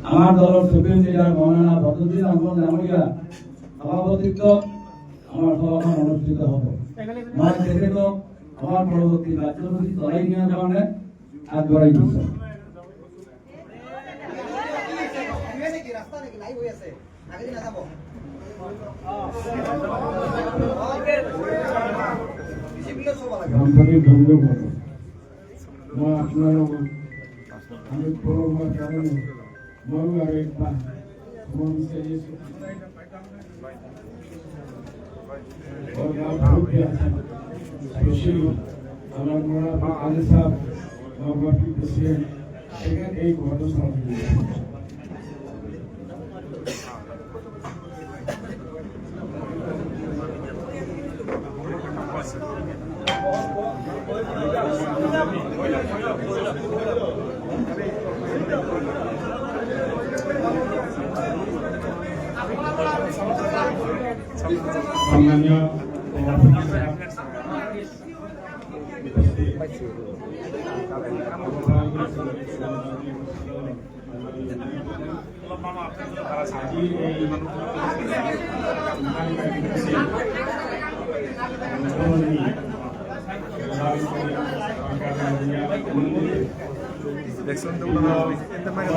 আমার দলের supreme leader Maulana Badruddin Ahmad নামরিয়া সভাপতিত্ব আমার সভা অনুষ্ঠিত হবে। মই তেখেত আমার পরবর্তী কার্যসূচী চলাই নিয়ার কারণে আগবঢ়াই দিছে। মই আপনার আমি প্রোগ্রামের কারণে মন লাগে মন से और आप बहुत ही स्पेशल আমার মোরা আলী সাহেব নববাটি প্রেসিডেন্ট এখানে এই ঘটনা সম্মানীয় দেখছেন তো না এটা মানে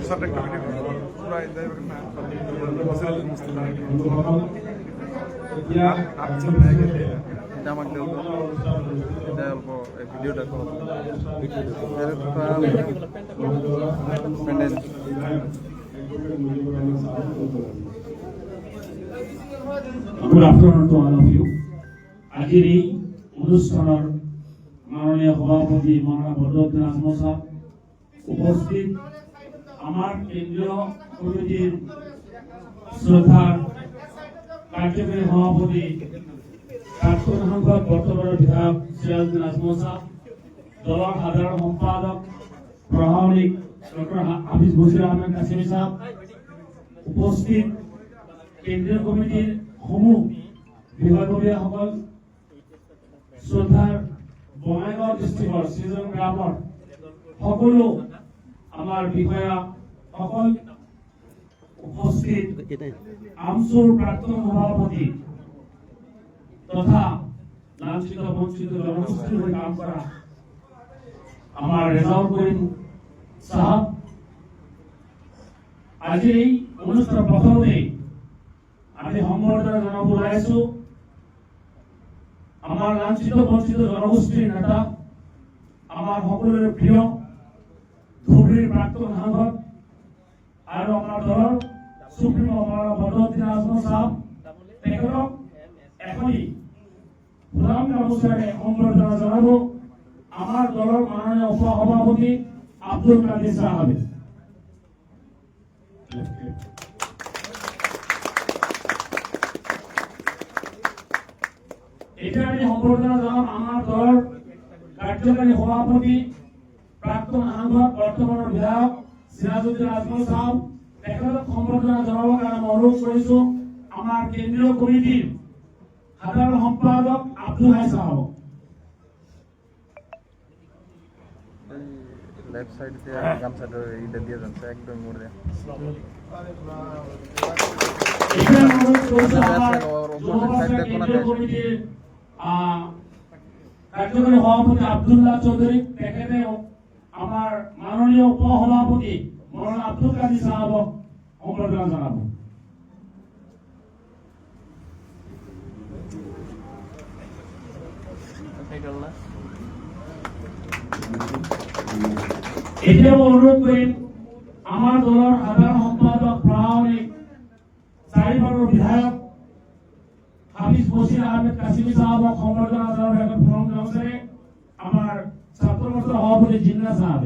সাবজেক্ট ভিডিও পুরো ইদাই না মসজিদ মুসলিম ইয়া আপনি দেখে এটা আমাকে দাও এটা অল্প ভিডিওটা করো Good afternoon to all of you. আজির এই অনুষ্ঠানের মাননীয় সভাপতি মৌলানা বদরুদ্দিন আহমদ সাহেব উপস্থিত, আমার কেন্দ্রীয় কমিটির শ্রদ্ধার কার্যকরী সভাপতি প্রাক্তন সাংসদ বর্তমানের বিধায়ক সিরাজউদ্দিন আজমল সাহেব, দলের সাধারণ সম্পাদক প্রশাসনিক ডক্টর হাফিজ বশির আহমেদ কাসিমি সাহেব, উপস্থিত কেন্দ্রীয় কমিটির সমূহ বিষয়ববীয়াসকল, শ্ৰদ্ধাৰ বঙাইগাঁও ডিষ্ট্ৰিক্টৰ শ্ৰীজন গ্ৰামৰ সকলো আমাৰ বিষয়া সকল উপস্থিত, আমচুৰ প্ৰাক্তন সভাপতি তথা লাঞ্ছিত বঞ্চিত জনগোষ্ঠীৰ হৈ কাম কৰা আমাৰ ৰেজাউল কৰিম সাহেব, আজি এই অনুষ্ঠান প্ৰথমতে আমি সম্বৰ্ধনা জনাব ওলাইছো আমার লাঞ্ছিত বঞ্চিত জনগোষ্ঠীর নেতা, আমার সকলের প্রিয় ধুবুরীর প্রাক্তন সাংসদ আর আমার দলের সুপ্রিম বদরুদ্দিন আহমদ সাহেব, তেখেতক এখনই প্রধান অনুষ্ঠানে সম্বর্ধনা জানাব আমার দলের মাননীয় উপসভাপতি আব্দুল কাদির সাহেব। এটা আমি সম্বর্ধনা জানাম আমার দলের কার্যকরী সভাপতি প্রাক্তন সাংসদ বর্তমানের বিধায়ক সিরাজউদ্দিন আজমল সাহেব, তেখেতক সম্বর্ধনা জানাবৰ কাৰণে মই অনুৰোধ কৰিছো আমাৰ কেন্দ্ৰীয় কমিটিৰ সাধাৰণ সম্পাদক আব্দুল হাই সাহেব। লেফট সাইড তে গামছাটা এইটা দিয়ে যাচ্ছে একদম মোড়ে এটা অনুরোধ কৰিছো আমাৰ কেন্দ্ৰীয় কমিটিৰ কার্যকরী সভাপতি আব্দুল্লাহ চৌধুরী, তেখেতে আমার মাননীয় উপসভাপতি মৌলানা আব্দুল কাদির সাহেবক সম্বর্ধনা জানাব। এতিয়া অনুরোধ করিম আমার দলের সাধারণ সম্পাদক প্রশাসনিক 4 বারের বিধায়ক হাফিজ বশির আহমেদ কাসিমি সাহেবক সম্বর্ধনা জানাবার এখন ফোন করছে আমার ছাত্র মোর্চার সভাপতি জিন্না সাহেব।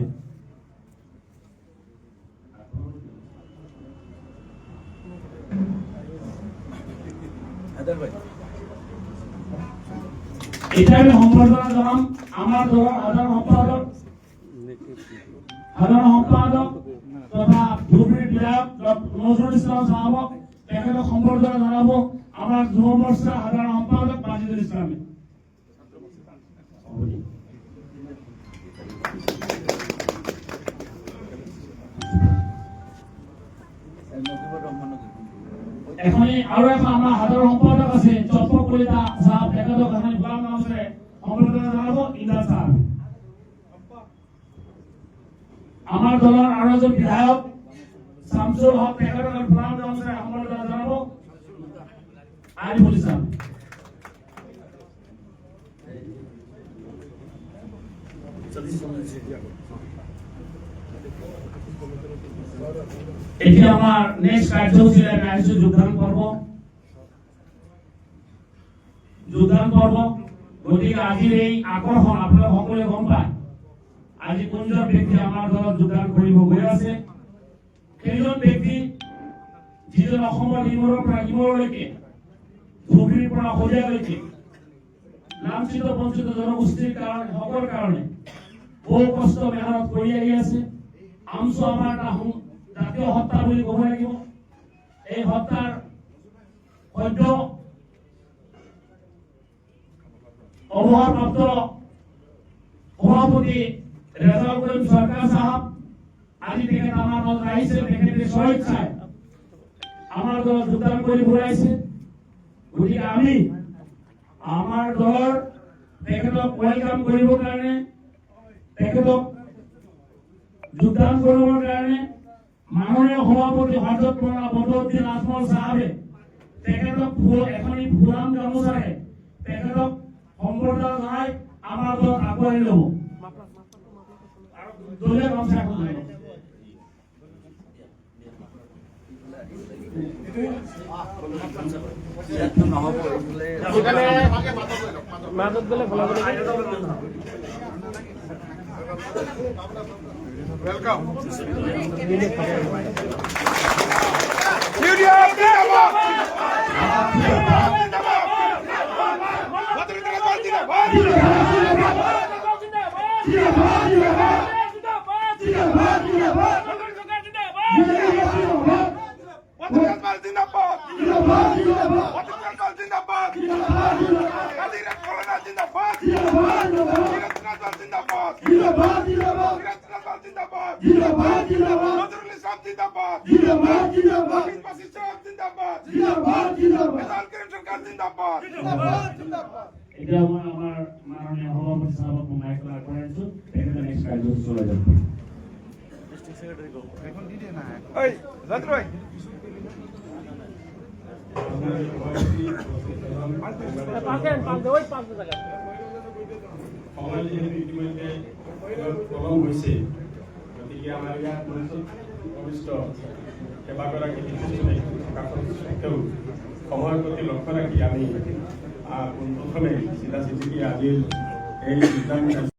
এটা আমি সম্বর্ধনা জানাম আমার দলের সাধারণ সম্পাদক তথা ধুবুরীর বিধায়ক নজরুল ইসলাম সাহেবক, তেখেতক সম্বর্ধনা জানাব আমার যুব মোর্চার সাধারণ সম্পাদক মাজিদুল ইসলামী। এখনই আৰু এখন আমাৰ হাতৰ সম্পাদক আছে চম্পক কলিতা সাহেব তেখেতক এখনি গোলাম নামৰে সম্বৰ্ধনা জনাব ইন্দা সাহেব আমাৰ দলৰ আৰু এজন বিধায়ক শামসুল হক তেখেতক গোলাম নামৰে সম্বৰ্ধনা জনাব আৰিফুল ইছলাম এতিয়া আমাৰ নেক্সট কাৰ্যসূচী আহিছো যোগদান পৰ্ব গতিকে আজিৰ এই আকৰ্ষণ আপোনালোকে সকলোৱে গম পায় আজি কোনজন ব্যক্তি আমাৰ দলত যোগদান কৰিব গৈ আছে সেইজন ব্যক্তি যিজন অসমৰ ইমূৰৰ পৰা ইমূৰলৈকে ধুবুৰীৰ পৰা শদিয়ালৈকে লাঞ্ছিত বঞ্চিত জনগোষ্ঠীৰ কাৰণে সকলৰ কাৰণে বহু কষ্ট মেহনত কৰি আহি আছে আমচো আমাৰ এটা জাতীয় হত্যা বুলি ক'ব লাগিব এই হত্যাৰ সদ্য অৱসৰপ্ৰাপ্ত সভাপতি ৰেজাউল কৰিম চৰকাৰ সাহেব আজি তেখেত আমাৰ মাজত আহিছে তেখেতে স্বেচ্ছাই আমাৰ দলত যোগদান কৰি ঘূৰাইছে গতিকে আমি আমাৰ দলৰ তেখেতক ওয়েলকাম কৰিবৰ কাৰণে তেখেতক যোগদান কৰিবৰ কাৰণে মাননীয় সভাপতি হযৰত মাওলানা বদৰুদ্দিন আজমল সাহেবে তেখেতক এখনি ফুলাম গামোচাৰে তেখেতক সম্বৰ্ধনা জনাই আমাৰ দলত আগুৱাই ল'ব আৰু দলীয় গামোচা এখন লৈ ল'ব Welcome. এটা আমার মাননীয় সভাপতি সাহেবক মাইক করাইছো তেখেতে নেক্সট কার্যসূচী চলে যাবে ডিস্ট্রিক্ট সেক্রেটারি গো এখন দিদি না ওই জাতরই পাঁচ ওই পাঁচ জায়গা সমাজ যেহেতু ইতিমধ্যে কলম হৈছে গতিকে আমাৰ ইয়াত ভৱিষ্যত কেইবাগৰাকী বিশিষ্ট থকা স্বত্বেও সময়ৰ প্ৰতি লক্ষ্য ৰাখি আমি পোনপ্ৰথমে চিধা চিঠিকে আজিৰ এই যোগদান